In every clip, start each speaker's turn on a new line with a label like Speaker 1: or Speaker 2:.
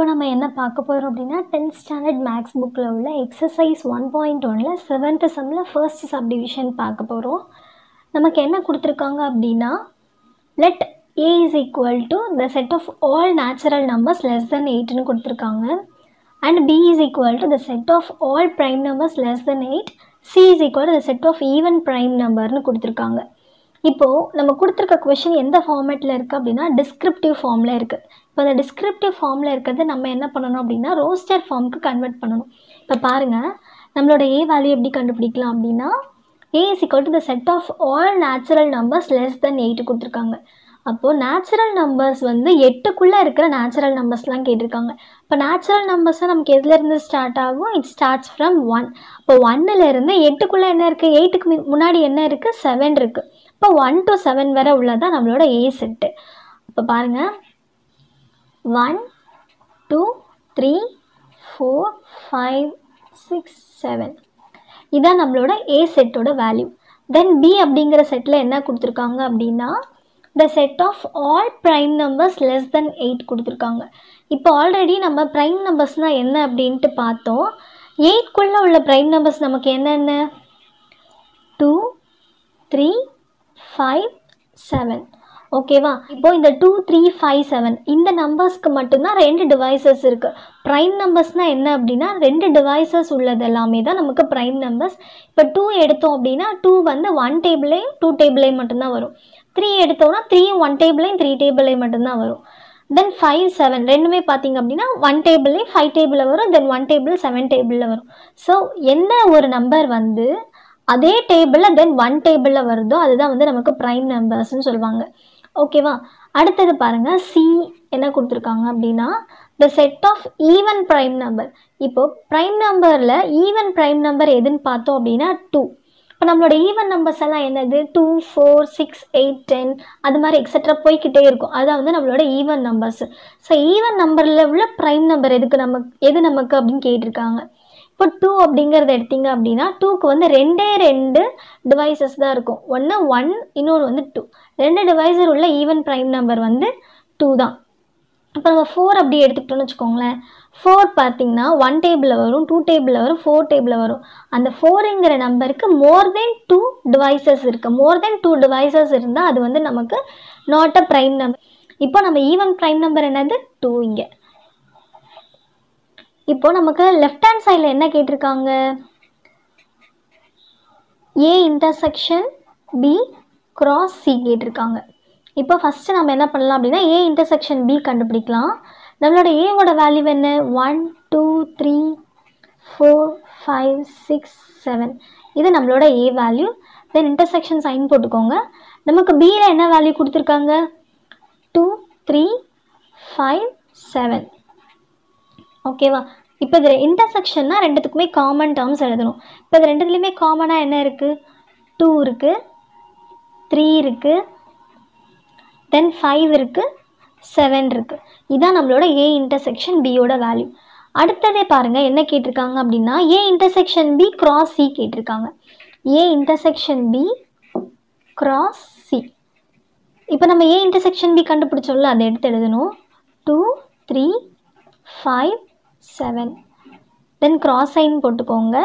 Speaker 1: இப்போ நம்ம என்ன பார்க்க போகிறோம் அப்படின்னா 10th ஸ்டாண்டர்ட் மேக்ஸ் புக்கில் உள்ள எக்ஸசைஸ் 1.1ல் 7th சம்மில் ஃபர்ஸ்ட் சப்டிவிஷன் பார்க்க போகிறோம். நமக்கு என்ன கொடுத்துருக்காங்க அப்படின்னா let a is equal to the set of all natural numbers less than 8ன்னு கொடுத்துருக்காங்க. and b is equal to the set of all prime numbers less than 8, c is equal to the set of even prime numberன்னு கொடுத்துருக்காங்க. இப்போது நம்ம கொடுத்துருக்க question எந்த ஃபார்மேட்டில் இருக்குது அப்படின்னா descriptive ஃபார்மில் இருக்குது. இப்போ அந்த டிஸ்கிரிப்டிவ் ஃபார்மில் இருக்கிறது நம்ம என்ன பண்ணணும் அப்படின்னா ரோஸ்டர் ஃபார்முக்கு கன்வெர்ட் பண்ணணும். இப்போ பாருங்கள், நம்மளோட ஏ வேல்யூ எப்படி கண்டுபிடிக்கலாம் அப்படின்னா a is equal to the set of all natural numbers less than 8 கொடுத்துருக்காங்க. அப்போது நேச்சுரல் நம்பர்ஸ் வந்து 8க்குள்ளே இருக்கிற நேச்சுரல் நம்பர்ஸ்லாம் கேட்டிருக்காங்க. இப்போ நேச்சுரல் நம்பர்ஸை நமக்கு எதுலேருந்து ஸ்டார்ட் ஆகும்? It starts from 1. இப்போ 1லேருந்து 8க்குள்ளே என்ன இருக்குது? 8க்கு முன்னாடி என்ன இருக்குது? 7 இருக்குது. இப்போ 1 to 7 வரை உள்ளதான் நம்மளோட ஏ செட்டு. இப்போ பாருங்கள், 1 2 3 4 5 6 7 இதான் நம்மளோட ஏ செட்டோட வேல்யூ. தென் பி அப்படிங்கிற செட்டில் என்ன கொடுத்துருக்காங்க அப்படின்னா the set of all prime numbers less than 8 கொடுத்துருக்காங்க. இப்போ ஆல்ரெடி நம்ம ப்ரைம் நம்பர்ஸ்னால் என்ன அப்படின்ட்டு பார்த்தோம். 8க்குள்ளே உள்ள ப்ரைம் நம்பர்ஸ் நமக்கு என்னென்ன? 2 3 5 7. ஓகேவா? இப்போது இந்த 2 3 5 7 இந்த நம்பர்ஸ்க்கு மட்டும்தான் 2 டிவைசஸ் இருக்குது. ப்ரைம் நம்பர்ஸ்னால் என்ன அப்படின்னா 2 டிவைசஸ் உள்ளது எல்லாமே தான் நமக்கு ப்ரைம் நம்பர்ஸ். இப்போ 2 எடுத்தோம் அப்படின்னா 2 வந்து 1 டேபிளையும் 2 டேபிளையும் மட்டும்தான் வரும். 3 எடுத்தோம்னா 3 1 டேபிளையும் 3 டேபிளையும் மட்டும்தான் வரும். தென் 5 7 ரெண்டுமே பார்த்திங்க அப்படின்னா 1 டேபிளையும் 5 டேபிளில் வரும். தென் 1 டேபிள் 7 டேபிளில் வரும். ஸோ என்ன ஒரு நம்பர் வந்து அதே டேபிளில் தென் 1 டேபிளில் வருதோ அதுதான் வந்து நமக்கு ப்ரைம் நம்பர்ஸ்ன்னு சொல்லுவாங்க. ஓகேவா? அடுத்தது பாருங்கள், சி என்ன கொடுத்துருக்காங்க அப்படின்னா the set of even prime number. இப்போது ப்ரைம் நம்பரில் ஈவன் ப்ரைம் நம்பர் எதுன்னு பார்த்தோம் அப்படின்னா 2. இப்போ நம்மளோட ஈவன் நம்பர்ஸ் எல்லாம் என்னது? 2 4 6 8 10 அது மாதிரி எக்ஸட்ரா போய்கிட்டே இருக்கும். அதான் வந்து நம்மளோட ஈவன் நம்பர்ஸ். ஸோ ஈவன் நம்பரில் உள்ள ப்ரைம் நம்பர் எது நமக்கு அப்படின்னு கேட்டிருக்காங்க. இப்போ 2 அப்படிங்கிறத எடுத்திங்க அப்படின்னா 2க்கு வந்து 2 டிவைசஸ் தான் இருக்கும். ஒன்று 1, இன்னொன்று வந்து 2. 2 டிவைசர் உள்ள ஈவன் ப்ரைம் நம்பர் வந்து 2 தான். இப்போ நம்ம 4 அப்படி எடுத்துக்கிட்டோன்னு வச்சுக்கோங்களேன். 4 பார்த்திங்கன்னா 1 டேபிளில் வரும், 2 டேபிளில் வரும், 4 டேபிளில் வரும். அந்த 4ங்கிற நம்பருக்கு மோர் தென் 2 டிவைசஸ் இருக்குது. மோர் தென் 2 டிவைசஸ் இருந்தால் அது வந்து நமக்கு நாட் அ ப்ரைம் நம்பர். இப்போ நம்ம ஈவன் ப்ரைம் நம்பர் என்னது? 2 இங்கே. இப்போ நமக்கு லெஃப்ட் ஹேண்ட் சைடில் என்ன கேட்டிருக்காங்க? A intersection B cross C கேட்டிருக்காங்க. இப்போ ஃபஸ்ட்டு நம்ம என்ன பண்ணலாம் அப்படின்னா ஏ இன்டர்செக்ஷன் பி கண்டுபிடிக்கலாம். நம்மளோட ஏவோட வேல்யூ என்ன? 1 2 3 4 5 6 7 இது நம்மளோட A value. Then intersection sign போட்டுக்கோங்க. நமக்கு பியில் என்ன வேல்யூ கொடுத்துருக்காங்க? 2 3 5 7. ஓகேவா? இப்போ இது இன்டர்செக்ஷன்னா ரெண்டுத்துக்குமே காமன் டேர்ம்ஸ் எழுதணும். இப்போ இது ரெண்டுத்துலேயுமே காமனாக என்ன இருக்குது? 2 இருக்குது, 3 இருக்குது, தென் 5 இருக்குது, 7 இருக்குது. இதுதான் நம்மளோட ஏ இன்டர்செக்ஷன் பியோட வேல்யூ. அடுத்ததே பாருங்கள் என்ன கேட்டிருக்காங்க அப்படின்னா A intersection B cross C கேட்டிருக்காங்க. A intersection B cross C. இப்போ நம்ம ஏ இன்டர்செக்ஷன் பி கண்டுபிடிச்சோம்ல, அதை எடுத்து எழுதணும். 2 3 5 7 தென் கிராஸ் சைன் போட்டுக்கோங்க.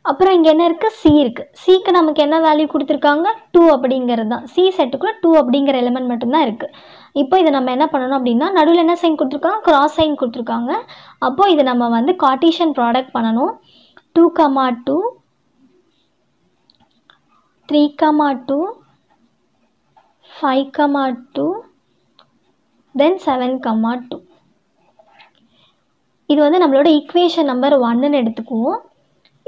Speaker 1: அப்புறம் இங்கே என்ன இருக்குது? சி இருக்குது. சிக்கு நமக்கு என்ன வேல்யூ கொடுத்துருக்காங்க? 2 அப்படிங்கிறது தான். சி செட்டுக்குள்ளே 2 அப்படிங்கிற எலிமெண்ட் மட்டும்தான் இருக்குது. இப்போ இதை நம்ம என்ன பண்ணணும் அப்படின்னா நடுவில் என்ன சைன் கொடுத்துருக்காங்க? கிராஸ் சைன் கொடுத்துருக்காங்க. அப்போது இதை நம்ம வந்து கார்ட்டீசியன் ப்ராடக்ட் பண்ணணும். 2 2 3 2 5 2 தென் 7 2. இது வந்து நம்மளோட ஈக்குவேஷன் நம்பர் 1ன்னு எடுத்துக்குவோம்.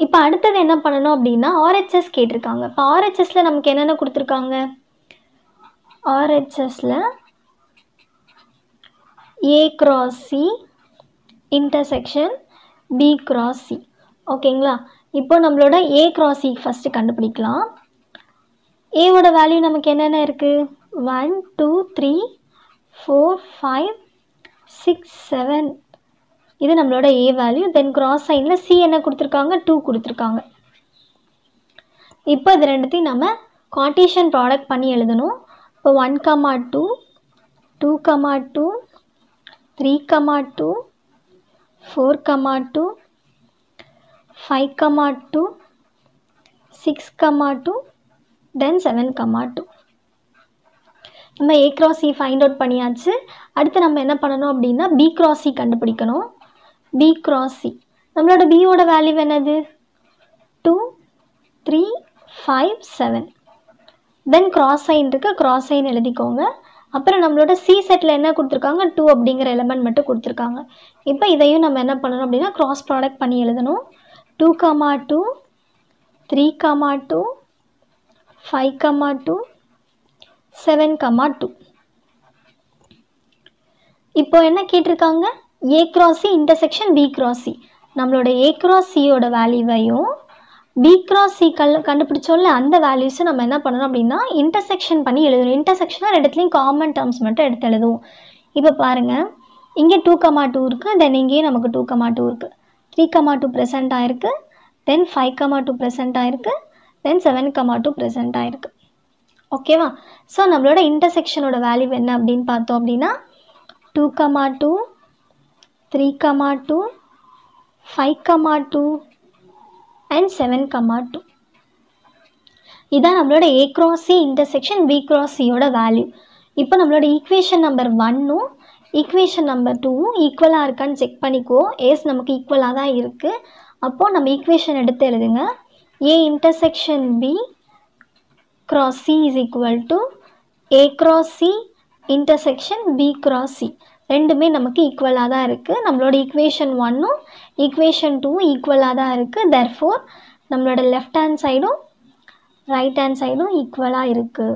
Speaker 1: இப்போ அடுத்தது என்ன பண்ணணும் அப்படின்னா ஆர்ஹெச்எஸ் கேட்டிருக்காங்க. இப்போ ஆர்ஹெச்எஸில் நமக்கு என்னென்ன கொடுத்துருக்காங்க? ஆர்ஹெச்எஸில் A cross C intersection B cross C. ஓகேங்களா? இப்போ நம்மளோட ஏ கிராஸ் சி ஃபஸ்ட்டு கண்டுபிடிக்கலாம். ஏவோட வேல்யூ நமக்கு என்னென்ன இருக்குது? 1 2 3 4 5 6 7 இது நம்மளோட A value. Then cross சைனில் C என்ன கொடுத்துருக்காங்க? 2 கொடுத்துருக்காங்க. இப்போ இது ரெண்டுத்தையும் நம்ம கார்ட்டீசியன் ப்ராடக்ட் பண்ணி எழுதணும். இப்போ 1 2 2 2 3 2 4, 2, 5, 2, 6, 2, then 7, 2. நம்ம A cross C find out பண்ணியாச்சு. அடுத்து நம்ம என்ன பண்ணணும் அப்படின்னா B cross C கண்டுபிடிக்கணும். B cross C நம்மளோட B ஓட வேல்யூ என்னது? 2, 3, 5, 7. தென் கிராஸ் சைன் இருக்குது, கிராஸ் சைன் எழுதிக்கோங்க. அப்புறம் நம்மளோட C செட்டில் என்ன கொடுத்துருக்காங்க? 2 அப்படிங்கிற எலமெண்ட் மட்டும் கொடுத்துருக்காங்க. இப்போ இதையும் நம்ம என்ன பண்ணணும் அப்படின்னா கிராஸ் ப்ராடக்ட் பண்ணி எழுதணும். 2, 2, 3, 2, 5, 2, 7, 2. இப்போ என்ன கேட்டிருக்காங்க? A cross C intersection B cross C. நம்மளோட A cross C ஓட வேல்யூவையும் B cross C கண்டுபிடிச்சோம்ல அந்த வேல்யூஸை நம்ம என்ன பண்ணணும் அப்படின்னா இன்டர்செக்ஷன் பண்ணி எழுதணும். இன்டர்செக்ஷனாக ரெண்டுத்துலேயும் காமன் டேர்ம்ஸ் மட்டும் எடுத்து எழுதுவோம். இப்போ பாருங்கள், இங்கே 2, 2 இருக்குது, தென் இங்கேயும் நமக்கு 2, 2 இருக்குது. 3, 2 ப்ரெசென்ட் ஆகிருக்கு, தென் 5, 2 ப்ரெசென்ட் ஆகிருக்கு, தென் 7, 2 ப்ரெசென்ட் ஆகிருக்கு. ஓகேவா? ஸோ நம்மளோட இன்டர்செக்ஷனோட வேல்யூ என்ன அப்படின்னு பார்த்தோம் அப்படின்னா 2, 2, 3, 2, 5, 2 and 7, 2. இதான் நம்மளோட A cross C intersection B cross C ஓட வேல்யூ. இப்போ நம்மளோட ஈக்குவேஷன் நம்பர் 1ம் ஈக்குவேஷன் நம்பர் 2ம் ஈக்குவலாக இருக்கான்னு செக் பண்ணிக்கோ. ஏஸ் நமக்கு ஈக்குவலாக தான் இருக்குது. அப்போது நம்ம ஈக்குவேஷன் எடுத்து எழுதுங்க. A intersection B cross C is equal to A cross C intersection B cross C. ரெண்டுமே நமக்கு ஈக்குவலாக தான் இருக்குது. நம்மளோட ஈக்குவேஷன் 1ம் ஈக்குவேஷன் 2ம் ஈக்குவலாக தான் இருக்குது. therefore நம்மளோட லெஃப்ட் ஹேண்ட் சைடும் ரைட் ஹேண்ட் சைடும் ஈக்குவலாக இருக்குது.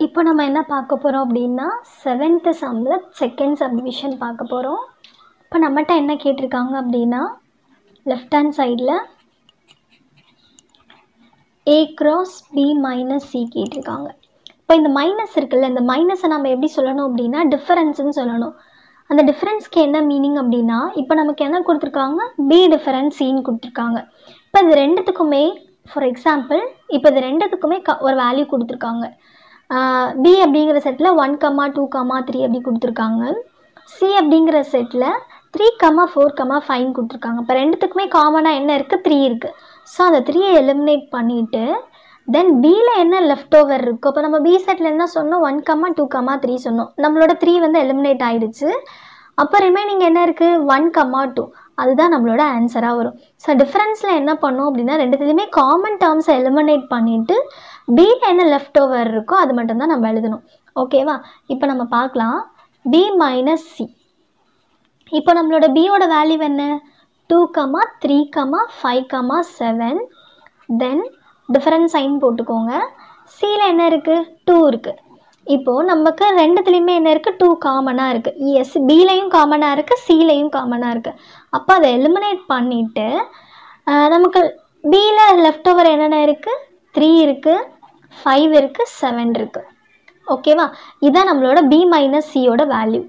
Speaker 1: இப்போ நம்ம என்ன பார்க்க போகிறோம் அப்படின்னா 7th சம்மில் செகண்ட் சப்டிவிஷன் பார்க்க போகிறோம். இப்போ நம்மகிட்ட என்ன கேட்டிருக்காங்க அப்படின்னா லெஃப்ட் ஹேண்ட் சைடில் A cross B minus C கேட்டிருக்காங்க. இப்போ இந்த மைனஸ் இருக்குல்ல, இந்த மைனஸை நம்ம எப்படி சொல்லணும் அப்படின்னா டிஃபரன்ஸ்னு சொல்லணும். அந்த டிஃபரன்ஸ்க்கு என்ன மீனிங் அப்படின்னா இப்போ நமக்கு என்ன கொடுத்துருக்காங்க? B டிஃபரன்ஸ் Cன்னு கொடுத்துருக்காங்க. இப்போ இது ரெண்டுத்துக்குமே ஃபார் எக்ஸாம்பிள் இப்போ இது ரெண்டுத்துக்குமே ஒரு வேல்யூ கொடுத்துருக்காங்க. B அப்படிங்கிற செட்டில் 1, 2, 3 அப்படி கொடுத்துருக்காங்க. C அப்படிங்கிற செட்டில் 3, 4, 5 கொடுத்துருக்காங்க. இப்போ ரெண்டுத்துக்குமே காமனாக என்ன இருக்குது? 3 இருக்குது. ஸோ அந்த 3யை எலிமினேட் பண்ணிவிட்டு தென் Bயில் என்ன லெஃப்ட் ஓவர் இருக்கும்? இப்போ நம்ம B செட்டில் என்ன சொன்னோம்? 1, 2, 3 சொன்னோம். நம்மளோட 3 வந்து எலிமினேட் ஆகிடுச்சு. அப்போ ரிமைனிங் என்ன இருக்குது? 1, 2. அதுதான் நம்மளோட ஆன்சராக வரும். ஸோ டிஃப்ரென்ஸில் என்ன பண்ணோம் அப்படின்னா ரெண்டுத்துலேயுமே காமன் டேர்ம்ஸை எலிமினேட் பண்ணிவிட்டு Bயில் என்ன லெஃப்ட் ஓவர் இருக்கோ அது மட்டும்தான் நம்ம எழுதணும். ஓகேவா? இப்போ நம்ம பார்க்கலாம் B minus C. இப்போ நம்மளோட Bயோட வேல்யூ என்ன? 2, 3, 5, 7. தென் டிஃபரன்ஸ் சைன் போட்டுக்கோங்க. Cயில் என்ன இருக்குது? 2 இருக்குது. இப்போது நமக்கு ரெண்டுத்துலேயுமே என்ன இருக்குது? 2 காமனாக இருக்குது. எஸ், Bலையும் காமனாக இருக்குது, Cலையும் காமனாக இருக்குது. அப்போ அதை எலிமினேட் பண்ணிவிட்டு நமக்கு Bயில் லெஃப்ட் ஓவர் என்னென்ன இருக்குது? 3 இருக்குது, 5 இருக்குது, 7 இருக்குது. ஓகேவா? இதுதான் நம்மளோட B minus Cயோட வேல்யூ.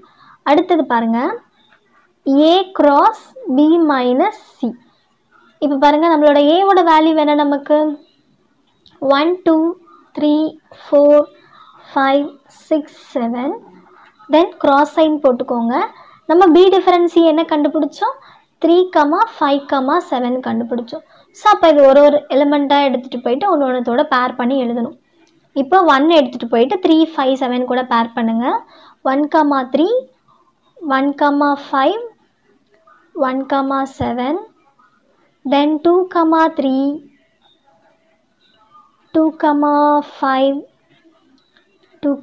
Speaker 1: அடுத்தது பாருங்கள் A cross B minus C. இப்போ பாருங்கள் நம்மளோட Aவோட வேல்யூ என்ன நமக்கு? 1, 2, 3, 4, 5, 6, 7. தென் கிராஸ் சைன் போட்டுக்கோங்க. நம்ம B டிஃபரன்ஸ் C என்ன கண்டுபிடிச்சோம்? 3, 5, 7 கண்டுபிடிச்சோம். ஸோ அப்போ இது ஒரு எலிமெண்ட்டாக எடுத்துகிட்டு போயிட்டு ஒன்றோட பேர் பண்ணி எழுதணும். இப்போ 1 எடுத்துகிட்டு போயிட்டு 3, 5, 7 கூட பேர் பண்ணுங்கள். 1, 3, 1, 5, 1, 7. தென் 2, 3, 2, 5, 2,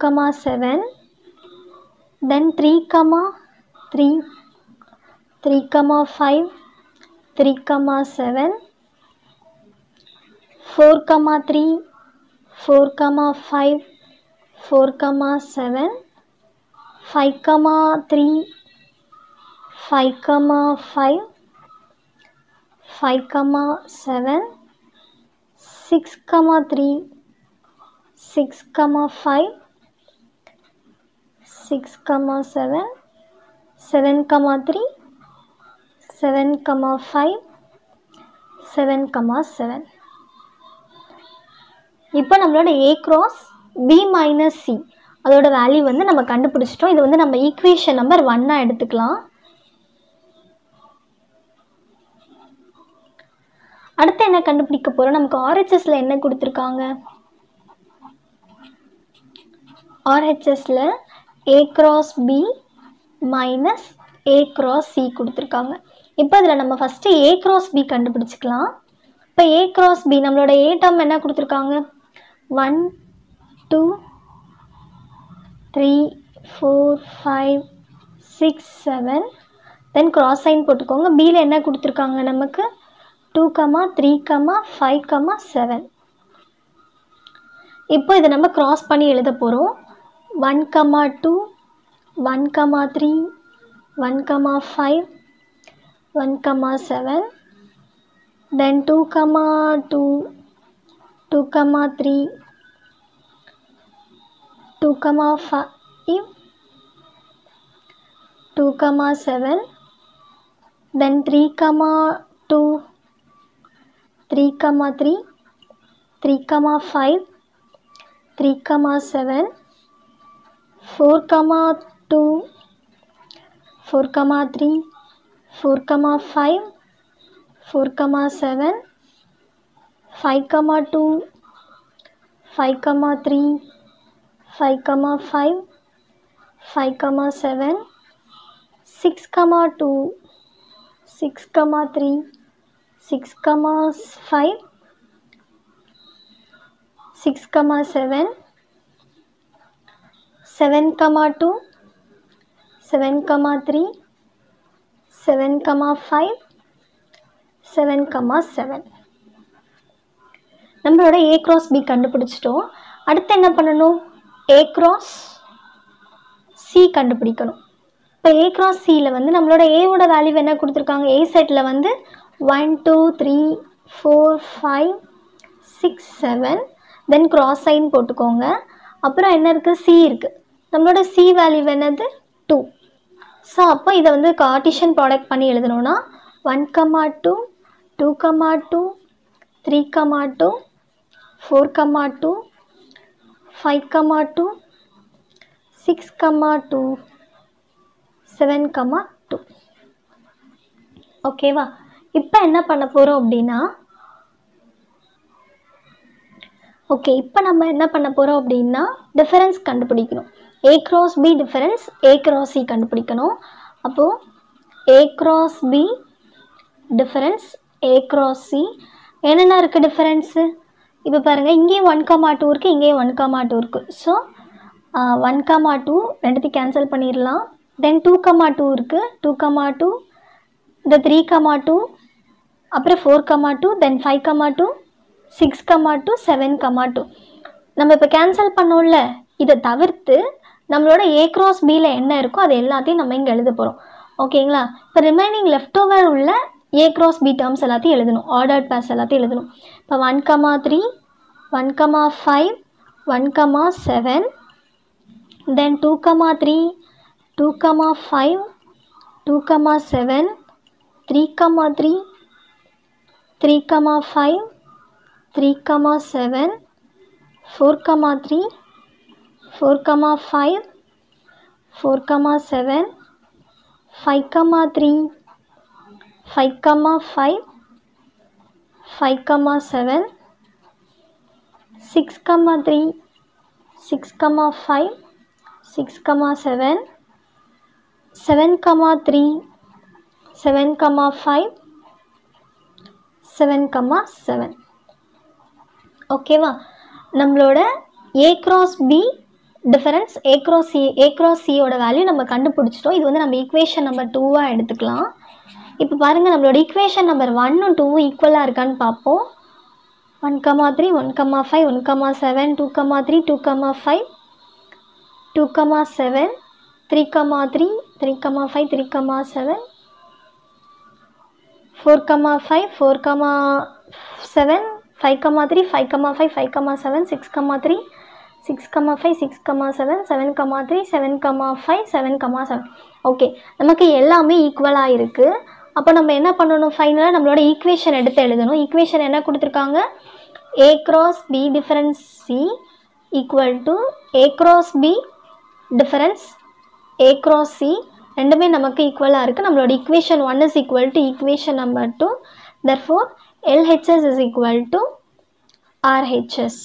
Speaker 1: 7. தென் 3, 3, 3, 5, 3, 7. 4, 3, 4, 5, 4, 7. 5, 3, 5, 5, 5, 7. 6, 3, 6, 5, 6, 7. 7, 3, 7, 5, 7, 7. இப்போ நம்மளோட A cross B minus C அதோட வேல்யூ வந்து நம்ம கண்டுபிடிச்சிட்டோம். இது வந்து நம்ம ஈக்குவேஷன் நம்பர் 1 எடுத்துக்கலாம். அடுத்து என்ன கண்டுபிடிக்க போறோம்? நமக்கு RHSல என்ன கொடுத்திருக்காங்க? RHSல A cross B minus A cross C கொடுத்திருக்காங்க. இப்போ இதில் நம்ம ஃபஸ்ட்டு A cross B கண்டுபிடிச்சிக்கலாம். இப்போ A cross B நம்மளோட A டேர்ம் என்ன கொடுத்திருக்காங்க? 1 2 3 4 5 6 7 தென் கிராஸ் சைன் போட்டுக்கோங்க. பியில் என்ன கொடுத்துருக்காங்க நமக்கு? 2, 3, 5, 7. இப்போ இதை நம்ம கிராஸ் பண்ணி எழுத போகிறோம். 1, 2 1, 3 1, 5 1, 7 தென் 2, 2 2, 3 2, 5 2, 7 then 3, 2 3, 3 3, 5 3, 7 4, 2 4, 3 4, 5 4, 7 5, 2 5, 3 5, 5 5, 7 6, 2 6, 3 6, 5 6, 7 7, 2 7, 3 7, 5 7, 7 நம்மளோட A cross B கண்டுபிடிச்சிட்டோம். அடுத்து என்ன பண்ணணும்? A cross C கண்டுபிடிக்கணும். இப்போ A cross Cயில் வந்து நம்மளோட Aவோட வேல்யூ என்ன கொடுத்துருக்காங்க? A செட்டில் வந்து 1 2 3 4 5 6 7 தென் கிராஸ் சைன் போட்டுக்கோங்க. அப்புறம் என்ன இருக்குது? C இருக்குது. நம்மளோட C வேல்யூ என்னது? 2. ஸோ அப்போ இதை வந்து கார்ட்டீசியன் ப்ராடக்ட் பண்ணி எழுதணும்னா 1, 2 2, 2 3, 2 4, 2 5, 2 6, 2 7, 2. ஓகேவா? இப்போ என்ன பண்ண போகிறோம் அப்படின்னா இப்போ நம்ம என்ன பண்ண போகிறோம் அப்படின்னா டிஃபரன்ஸ் கண்டுபிடிக்கணும். A cross B difference A cross C கண்டுபிடிக்கணும். அப்போது A cross B difference A cross C என்னென்ன இருக்குது டிஃபரன்ஸு? இப்போ பாருங்கள், இங்கேயும் 1, 2 இருக்குது, இங்கேயும் 1, 2 இருக்குது. ஸோ 1, 2 ரெண்டுத்தையும் கேன்சல் பண்ணிடலாம். தென் 2, 2 இருக்குது, 2, 2 இந்த 3, 2 அப்புறம் 4, 2 தென் 5, 2 6, 2 7, 2 நம்ம இப்போ கேன்சல் பண்ணோம்ல. இதை தவிர்த்து நம்மளோட A cross Bயில் என்ன இருக்கோ அது எல்லாத்தையும் நம்ம இங்கே எழுத போகிறோம். ஓகேங்களா? இப்போ ரிமைனிங் லெஃப்ட் ஓவர் உள்ள A cross B டேர்ம்ஸ் எல்லாத்தையும் எழுதணும். ஆர்டர்ட் பேர்ஸ் எல்லாத்தையும் எழுதணும். இப்போ 1, 3 1, 5 1, 7 தென் 2, 3 2, 5 2, 7 3, 3 3, 5 3, 7 4, 3 4, 5 4, 7 5, 3 5, 5 5, 7 6, 3 6, 5 6, 7 7, 3 7, 5 7, 7. ஓகேவா? நம்மளோட A cross B difference A cross C ஓட வேல்யூ நம்ம கண்டுபிடிச்சிட்டோம். இது வந்து நம்ம ஈக்குவேஷன் நம்பர் 2 எடுத்துக்கலாம். இப்போ பாருங்கள், நம்மளோட ஈக்குவேஷன் நம்பர் 1 2 ஈக்குவலாக இருக்கான்னு பார்ப்போம். 1, 3 1, 5 1, 7 2, 3 2, 5 2, 7 3, 3 3, 5 3, 7 4, 5 4, 7 5, 3 5, 5 5, 7 6, 3 6, 5 6, 7 7, 3 7, 5 7, 7. ஓகே, நமக்கு எல்லாமே ஈக்குவலாக இருக்குது. அப்போ நம்ம என்ன பண்ணணும், ஃபைனலாக நம்மளோட ஈக்குவேஷன் எடுத்து எழுதணும். ஈக்குவேஷன் என்ன கொடுத்துருக்காங்க, A cross B difference C equal to A cross B difference A cross C ரெண்டுமே நமக்கு ஈக்குவலாக இருக்குது. நம்மளோட equation 1 is equal to equation number 2. therefore LHS is equal to RHS.